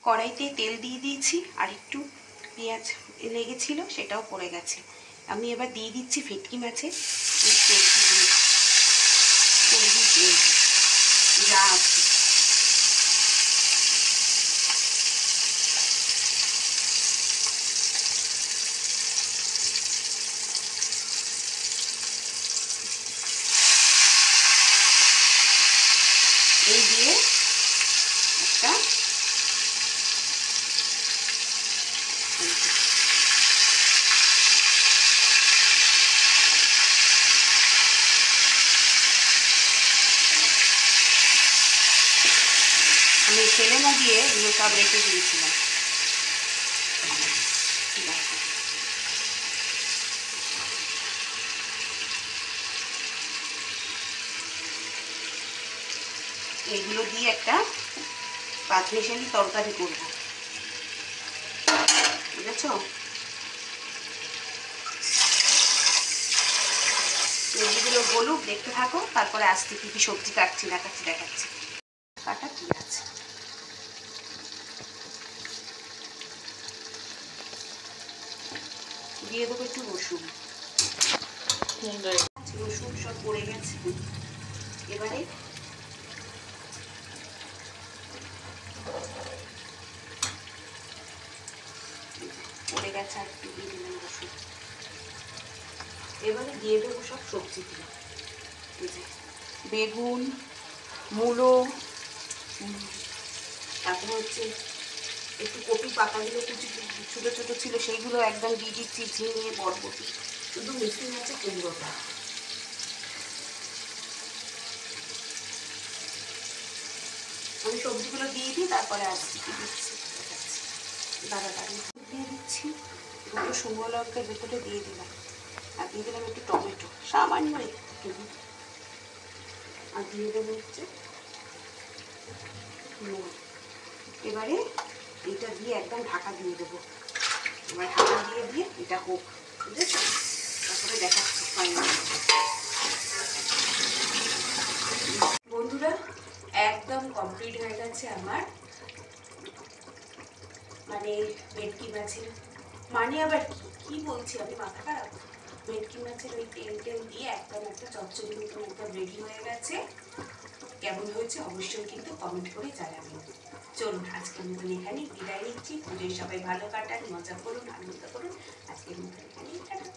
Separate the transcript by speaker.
Speaker 1: কড়াইতে তেল দিয়ে দিয়েছি, আর একটু পেঁয়াজ লেগেছিল সেটাও পড়ে গেছে। আমি এবার দিয়ে দিচ্ছি ভেটকি মাছের চর্বি তেল যা আছে। এই দিয়ে একটা আমি ফেলে না দিয়ে এগুলো সব রেখে দিয়েছিলাম। এগুলো দিয়ে একটা পাঁচমিশালি তরকারি করব, বুঝেছ? সবজিগুলো গলুক, দেখতে থাকো, তারপরে আস্তে কি কি সবজি কাটছি না কাটছি দেখাচ্ছি। কাটা কি আছে, দিয়ে দেবো একটু রসুন। রসুন সব পড়ে গেছে, এবারে পড়ে গেছে, আর একটু দিয়ে দিলাম রসুন। এবারে দিয়ে দেবো সব সবজিগুলো, বেগুন, মূলো, তারপরে হচ্ছে একটু কপি পাতাগুলো কুচি ছোটো ছোটো ছিল সেইগুলো একদম দিয়ে দিচ্ছি, ঝিঙে, বরবটি, শুধু মিশিয়ে আছে কুমড়োটা। আমি সবজিগুলো দিয়ে দিই, তারপরে আসছি কি দিচ্ছি দেখাচ্ছি। দাঁড়া দিয়ে দিচ্ছি, দুটো শুকনো লঙ্কা ভেতরে দিয়ে দিলাম, আর দিয়ে দিলাম একটু টমেটো সামান্য একটু, আর দিয়ে দেবো হচ্ছে নুন। এবারে এটা দিয়ে একদম ঢাকা দিয়ে দেবো। এবার ঢাকা দিয়ে দিয়ে এটা হোক, বুঝেছো? তারপরে দেখাচ্ছি ফাইনাল। বন্ধুরা একদম কমপ্লিট হয়ে গেছে আমার মানে ভেটকি মাছের, মানে আবার কি বলছি আমি, মাথা খারাপ। ভেটকি মাছের ওই তেল টেল দিয়ে একদম একটা চচ্চড়ি মতন একদম রেডি হয়ে গেছে। কেমন হয়েছে অবশ্যই কিন্তু কমেন্ট করে জানাবেন। চলুন আজকের মতন এখানেই বিদায় নিচ্ছি। পুজোয় সবাই ভালো কাটান, মজা করুন, আনন্দ করুন। আজকের মতন এখানেই টাটা।